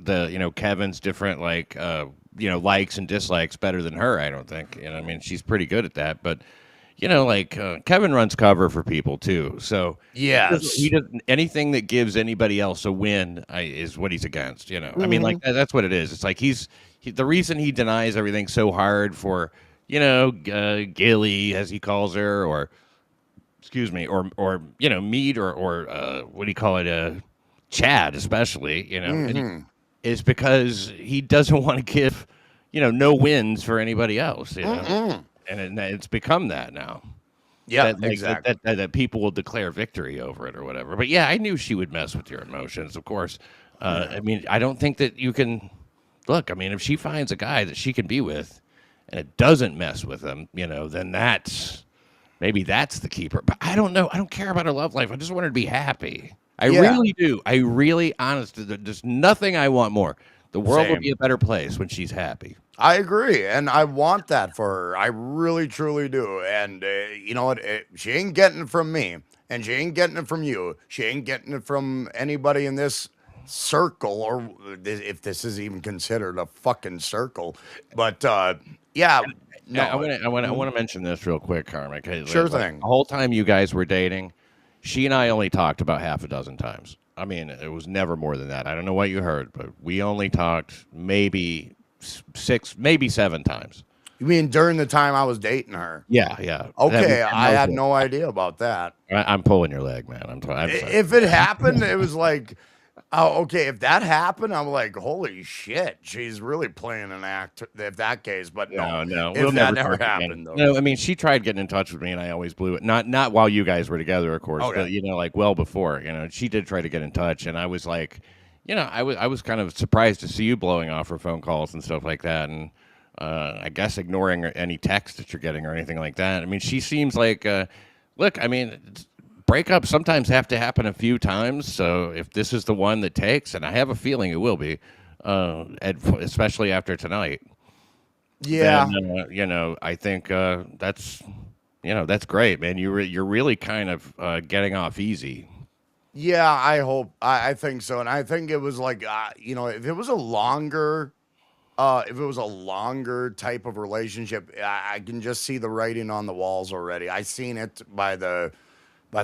Kevin's different, likes and dislikes better than her, I don't think. She's pretty good at that. But, Kevin runs cover for people, too. So, yes. He doesn't, anything that gives anybody else a win is what he's against, I mean, that's what it is. It's like the reason he denies everything so hard for, Gilly, as he calls her, or Mead or what do you call it, Chad, especially, is because he doesn't want to give, no wins for anybody else, and it's become that now. Yeah, exactly. That people will declare victory over it or whatever. But yeah, I knew she would mess with your emotions, of course. I mean, I don't think that you can look. I mean, if she finds a guy that she can be with, and it doesn't mess with him, then maybe that's the keeper. But I don't know. I don't care about her love life. I just want her to be happy. I really do. I really, honestly, there's nothing I want more. The world will be a better place when she's happy. I agree, and I want that for her. I really, truly do. And you know what? She ain't getting it from me, and she ain't getting it from you. She ain't getting it from anybody in this circle, or if this is even considered a fucking circle. But yeah. No, I want to mention this real quick, Karmic. Hey, sure thing. The whole time you guys were dating, she and I only talked about half a dozen times. I mean, it was never more than that. I don't know what you heard, but we only talked maybe 6, maybe 7 times. You mean during the time I was dating her? Yeah. Okay, I had no idea about that. I'm pulling your leg, man. I'm sorry. If it happened, it was like Oh, okay. If that happened, I'm like, holy shit, she's really playing an act. If that case, but no, No, if we'll that never never talk again. happened, though. No, I mean, she tried getting in touch with me, and I always blew it. Not while you guys were together, of course, Okay. but like well before. She did try to get in touch, and I was like, I was kind of surprised to see you blowing off her phone calls and stuff like that, and I guess ignoring any text that you're getting or anything like that. I mean, she seems like, look, I mean, breakups sometimes have to happen a few times. So if this is the one that takes, and I have a feeling it will be, especially after tonight. Yeah. Then I think that's great, man. You're really kind of getting off easy. Yeah, I hope. I think so. And I think it was like, if it was a longer type of relationship, I can just see the writing on the walls already. I seen it by the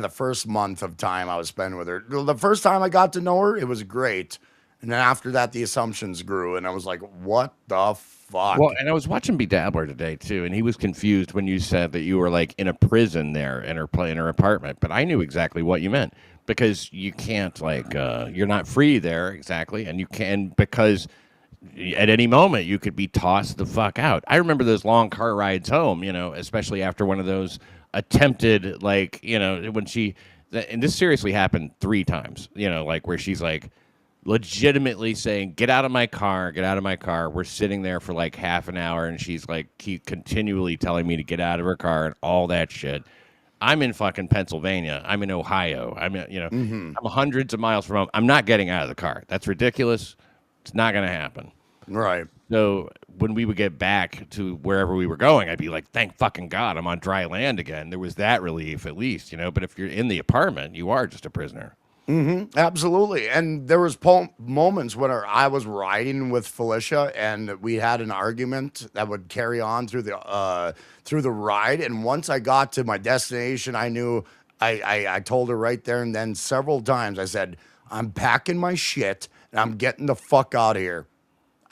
first month of time I was spending with her. The first time I got to know her, it was great. And then after that, the assumptions grew, and I was like, what the fuck? Well, and I was watching Bedabbler today too, and he was confused when you said that you were like in a prison there in her apartment. But I knew exactly what you meant because you can't you're not free there exactly, and you can because at any moment you could be tossed the fuck out. I remember those long car rides home, especially after one of those attempted when and this seriously happened 3 times, where she's like legitimately saying, get out of my car, get out of my car. We're sitting there for like half an hour, and she's like continually telling me to get out of her car and all that shit. I'm in fucking Pennsylvania. I'm in Ohio. I'm hundreds of miles from home. I'm not getting out of the car. That's ridiculous. It's not going to happen. Right. So when we would get back to wherever we were going, I'd be like, thank fucking God I'm on dry land again. There was that relief at least, but if you're in the apartment, you are just a prisoner. Absolutely. And there was moments when I was riding with Felicia, and we had an argument that would carry on through the ride. And once I got to my destination, I knew I told her right there and then several times. I said, I'm packing my shit and I'm getting the fuck out of here.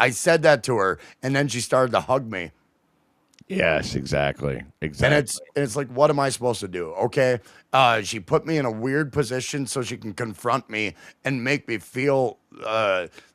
I said that to her, and then she started to hug me. Yes, exactly. And it's like, what am I supposed to do? Okay. She put me in a weird position so she can confront me and make me feel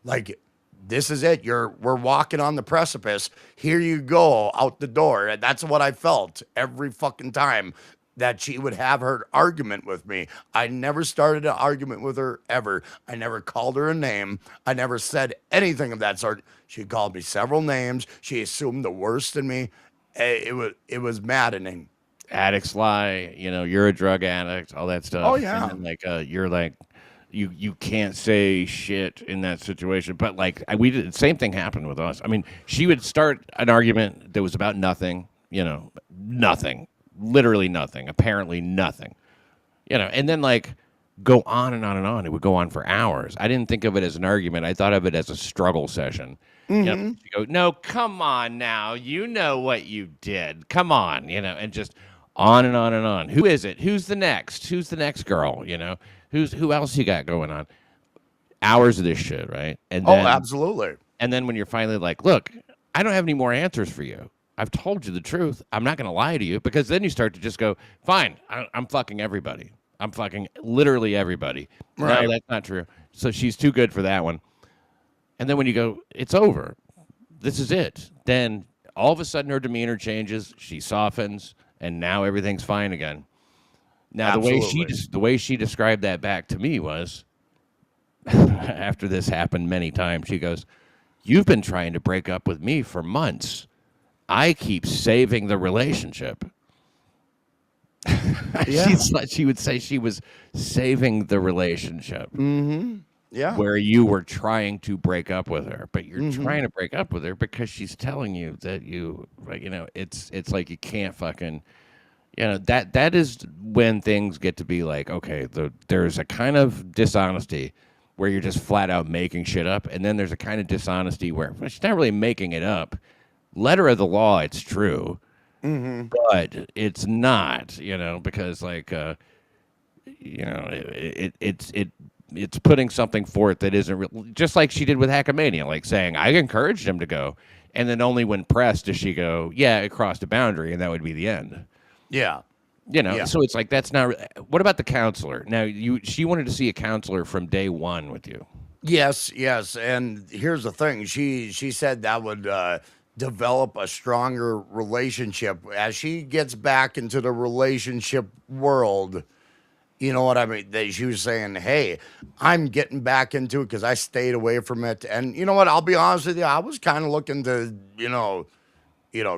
like this is it. We're walking on the precipice. Here you go, out the door. And that's what I felt every fucking time that she would have her argument with me. I never started an argument with her ever. I never called her a name. I never said anything of that sort. She called me several names. She assumed the worst in me. It was maddening. Addicts lie, you're a drug addict, all that stuff. Oh yeah. And then, you're like, you can't say shit in that situation. But we did the same thing happened with us. I mean, she would start an argument that was about nothing, nothing, literally nothing, apparently nothing, and then go on and on and on. It would go on for hours. I didn't think of it as an argument. I thought of it as a struggle session. You go, no, come on now. You know what you did. Come on, and just on and on and on. Who is it? Who's the next? Who's the next girl? Who else you got going on? Hours of this shit, right? And then, absolutely. And then when you're finally like, look, I don't have any more answers for you. I've told you the truth. I'm not going to lie to you, because then you start to just go, fine, I'm fucking everybody. I'm fucking literally everybody. Right. No, that's not true. So she's too good for that one. And then when you go, it's over. This is it. Then all of a sudden her demeanor changes. She softens, and now everything's fine again. Now the way she described that back to me was, after this happened many times, she goes, "You've been trying to break up with me for months. I keep saving the relationship." Yeah. She would say she was saving the relationship. Mm-hmm. Yeah. Where you were trying to break up with her, but you're trying to break up with her because she's telling you that it's like you can't fucking, that is when things get to be like, okay, there's a kind of dishonesty where you're just flat out making shit up, and then there's a kind of dishonesty where she's not really making it up. Letter of the law, it's true, but it's not, because it's putting something forth that isn't real, just like she did with Hackamania, like saying, I encouraged him to go. And then only when pressed does she go, yeah, it crossed a boundary, and that would be the end. Yeah. So it's like, that's not, what about the counselor? Now, she wanted to see a counselor from day one with you. Yes, yes. And here's the thing. She said that would develop a stronger relationship as she gets back into the relationship world. You know what I mean? She was saying, "Hey, I'm getting back into it because I stayed away from it." And you know what? I'll be honest with you. I was kind of looking to,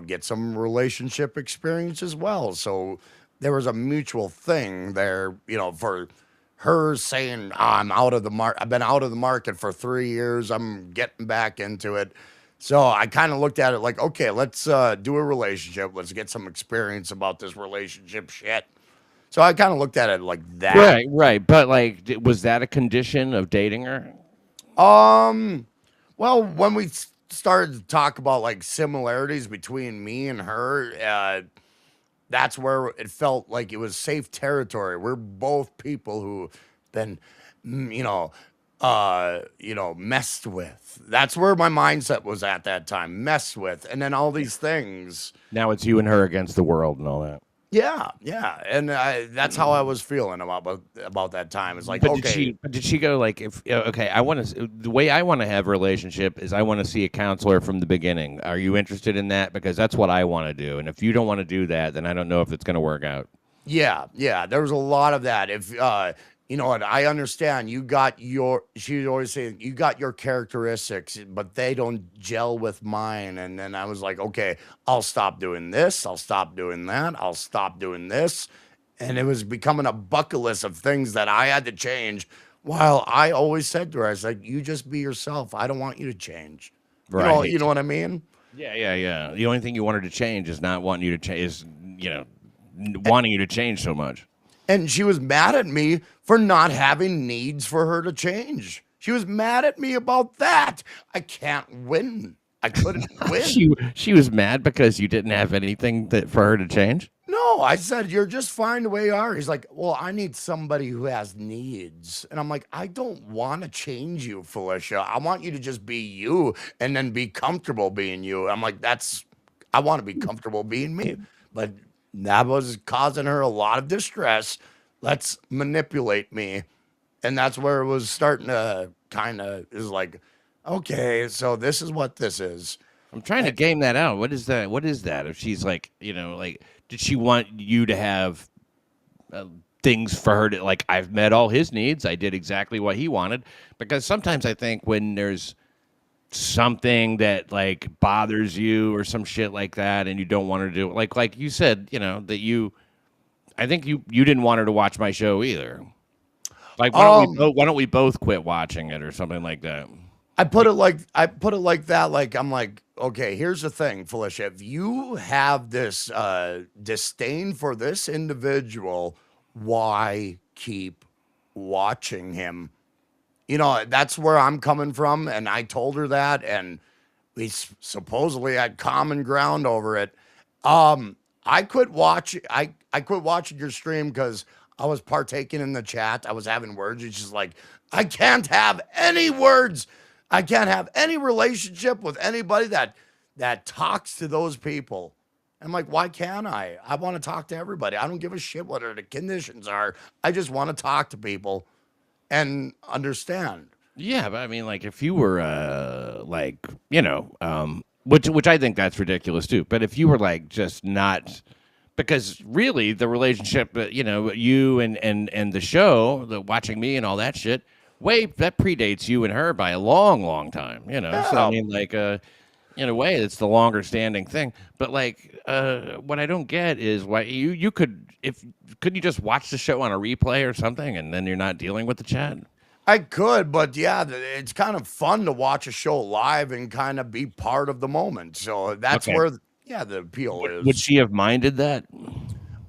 get some relationship experience as well. So there was a mutual thing there, for her saying, I'm out of the market. I've been out of the market for 3 years. I'm getting back into it. So I kind of looked at it like, okay, let's do a relationship. Let's get some experience about this relationship shit. So I kind of looked at it like that. Right, right. But like, was that a condition of dating her? Um, well, when we started to talk about like similarities between me and her, that's where it felt like it was safe territory. We're both people who been, mm, you know, messed with. That's where my mindset was at that time. Messed with, and then all these things. Now it's you and her against the world and all that. Yeah, yeah, and that's how I was feeling about that time. It's like, But did okay, she? But did she go like, if okay, I want to. The way I want to have a relationship is I want to see a counselor from the beginning. Are you interested in that? Because that's what I want to do. And if you don't want to do that, then I don't know if it's going to work out. yeah, yeah, there was a lot of that. If you know what, I understand you got your she was always saying you got your characteristics, but they don't gel with mine. And then I was like, okay, I'll stop doing this, I'll stop doing that, I'll stop doing this. And it was becoming a bucket list of things that I had to change. While I always said to her, I was like, you just be yourself. I don't want you to change. You Right. know what I mean? Yeah, yeah, yeah. The only thing you wanted to change is not wanting you to change. Is wanting you to change so much. And she was mad at me for not having needs for her to change. She was mad at me about that. I can't win. I couldn't She win. she was mad because you didn't have anything that for her to change. No, I said, you're just fine the way you are. He's like, well, I need somebody who has needs. And I'm like, I don't want to change you, Felicia. I want you to just be you and then be comfortable being you. I'm like, I want to be comfortable being me. But that was causing her a lot of distress. Let's manipulate me. And that's where it was starting to kind of is like, okay, so this is what this is. I'm trying to And game that out. What is that? What is that? If she's like, like, did she want you to have things for her to like? I've met all his needs. I did exactly what he wanted. Because sometimes I think when there's something that like bothers you or some shit like that, and you don't want her to do it, like you said, that you, I think you didn't want her to watch my show either. Like, um why don't we both quit watching it or something like that? I put it like that. Like I'm like, okay, here's the thing, Felicia. If you have this disdain for this individual, why keep watching him? That's where I'm coming from. And I told her that, and we supposedly had common ground over it. I quit I quit watching your stream because I was partaking in the chat. I was having words. It's just like I can't have any words. I can't have any relationship with anybody that talks to those people. I'm like, why can't I? I want to talk to everybody. I don't give a shit what the conditions are. I just want to talk to people and understand. Yeah, but I mean, like, if you were, like, which I think that's ridiculous too. But if you were like just not, because really the relationship, you and the show, the watching me and all that shit, that predates you and her by a long, long time. So I Yeah, mean, like, in a way, it's the longer standing thing. But like, what I don't get is why you could you just watch the show on a replay or something, and then you're not dealing with the chat. I could, but yeah, it's kind of fun to watch a show live and kind of be part of the moment. So that's Okay. where, yeah, the appeal Would is. she have minded that?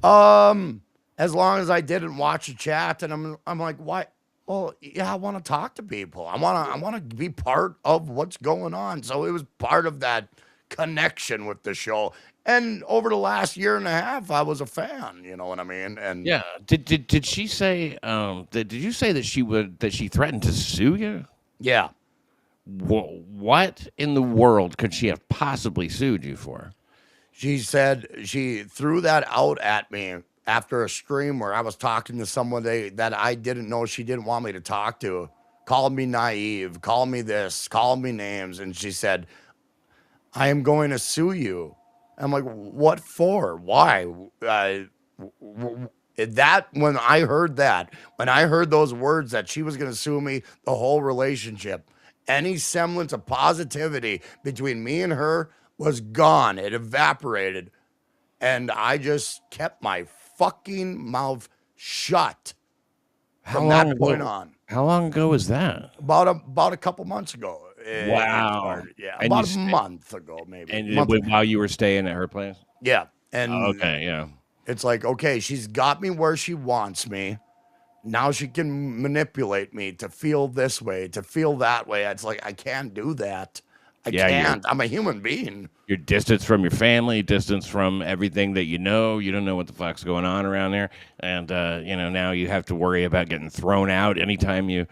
Um, as long as I didn't watch the chat, and I'm like, why? Well, yeah, I want to talk to people. I want to be part of what's going on. So it was part of that connection with the show. And over the last year and a half, I was a fan. You know what I mean? And Yeah. Did she say? Did you say that she threatened to sue you? yeah, What in the world could she have possibly sued you for? she said she threw that out at me after a stream where I was talking to someone that I didn't know she didn't want me to talk to. called me naive, called me this, called me names. And she said, I am going to sue you. I'm like, what for? Why? When I heard that, when I heard those words that she was going to sue me, the whole relationship, any semblance of positivity between me and her was gone. It evaporated. And I just kept my fucking mouth shut from that point on. How long ago was that? About a couple months ago. It Wow. started. Yeah, And about a month ago, maybe. And Month and a half. while you were staying at her place? Yeah. Oh, And okay, yeah. it's like, okay, she's got me where she wants me. Now she can manipulate me to feel this way, to feel that way. It's like, I can't do that. I can't. I'm a human being. You're distance from your family, distance from everything that you know. You don't know what the fuck's going on around there. And, now you have to worry about getting thrown out anytime you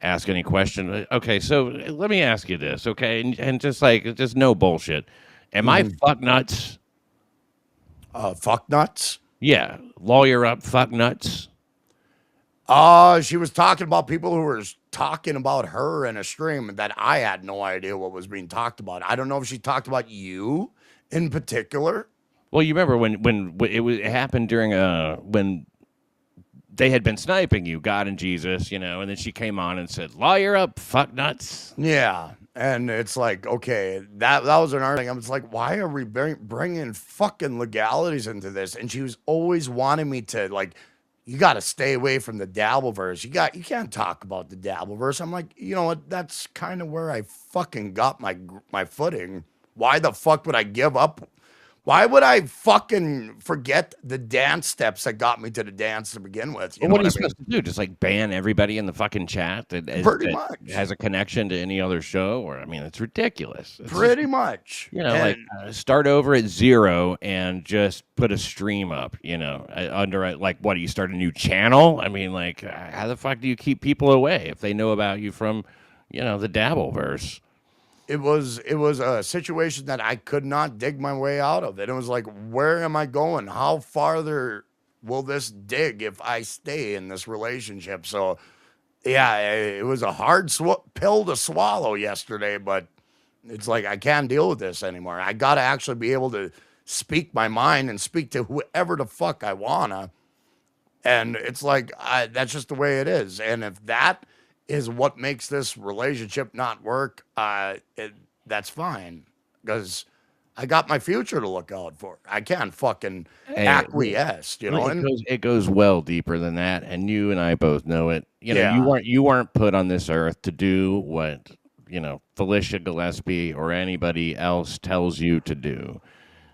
ask any question. Okay, so let me ask you this, okay? And just no bullshit. Am I fuck nuts? Fuck nuts. Yeah, lawyer up fuck nuts. She was talking about people who were talking about her in a stream that I had no idea what was being talked about. I don't know if she talked about you in particular. Well, you remember when it happened during when they had been sniping you, God and Jesus, and then she came on and said, "Lawyer up, fuck nuts." Yeah, and it's like, okay, that was another thing. I was like, why are we bringing fucking legalities into this? And she was always wanting me to like, you got to stay away from the Dabbleverse. You can't talk about the Dabbleverse. I'm like, you know what? That's kind of where I fucking got my footing. Why the fuck would I give up? Why would I fucking forget the dance steps that got me to the dance to begin with? What are you supposed to do? Just like ban everybody in the fucking chat that has a connection to any other show? Or it's ridiculous. It's pretty much. Start over at 0 and just put a stream up. Under what? Do you start a new channel? How the fuck do you keep people away if they know about you from, the Dabbleverse? It was a situation that I could not dig my way out of. And it was like, where am I going? How farther will this dig if I stay in this relationship? So, yeah, it was a hard pill to swallow yesterday, but it's like, I can't deal with this anymore. I got to actually be able to speak my mind and speak to whoever the fuck I wanna. And it's like, that's just the way it is. And if that is what makes this relationship not work, that's fine, because I got my future to look out for. I can't fucking acquiesce, It goes well deeper than that, and you and I both know it. You weren't put on this earth to do what Felicia Gillespie or anybody else tells you to do.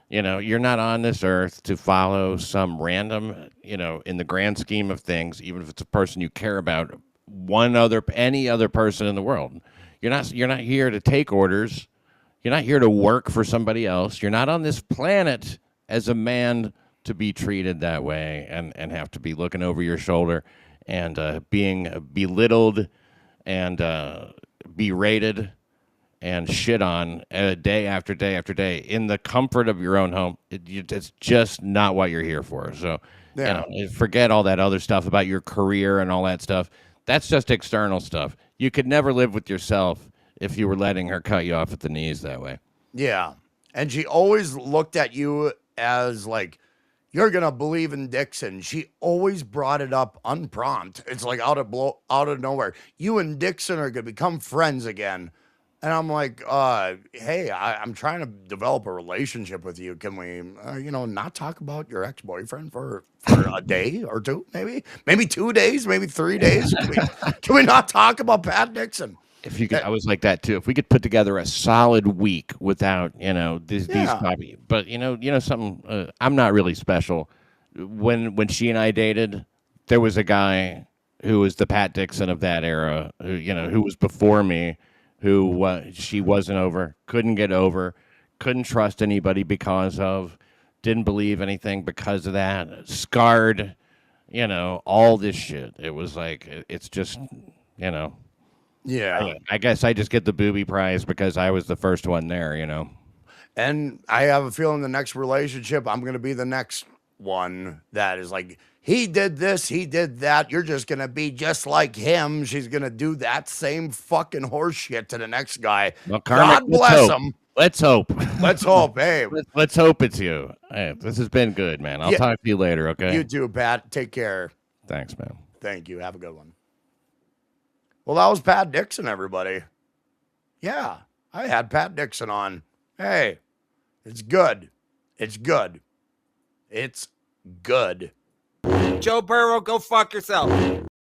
You're not on this earth to follow some random, in the grand scheme of things, even if it's a person you care about, any other person in the world. You're not here to take orders. You're not here to work for somebody else. You're not on this planet as a man to be treated that way and have to be looking over your shoulder and being belittled and berated and shit on day after day after day in the comfort of your own home. It's just not what you're here for. So, forget all that other stuff about your career and all that stuff. That's just external stuff. You could never live with yourself if you were letting her cut you off at the knees that way. Yeah. And she always looked at you as like, you're going to believe in Dixon. She always brought it up unprompted. It's like out of nowhere. You and Dixon are going to become friends again. And I'm like, hey, I'm trying to develop a relationship with you. Can we, not talk about your ex-boyfriend for a day or two, maybe 2 days, maybe 3 days? Can we not talk about Pat Dixon? If you could, I was like that too. If we could put together a solid week without, these copy. But something. I'm not really special. When she and I dated, there was a guy who was the Pat Dixon of that era. Who was before me. Who she wasn't over, couldn't get over, couldn't trust anybody because of, didn't believe anything because of that, scarred, all this shit. It was like, it's just, Yeah. I guess I just get the booby prize because I was the first one there, And I have a feeling the next relationship, I'm going to be the next one that is like, he did this, he did that. You're just going to be just like him. She's going to do that same fucking horse shit to the next guy. Well, Karmic, God bless him. Let's hope. Let's hope. Hey, let's hope it's you. Hey, this has been good, man. I'll talk to you later, okay? You too, Pat. Take care. Thanks, man. Thank you. Have a good one. Well, that was Pat Dixon, everybody. Yeah, I had Pat Dixon on. Hey, it's good. It's good. It's good. Joe Burrow, go fuck yourself.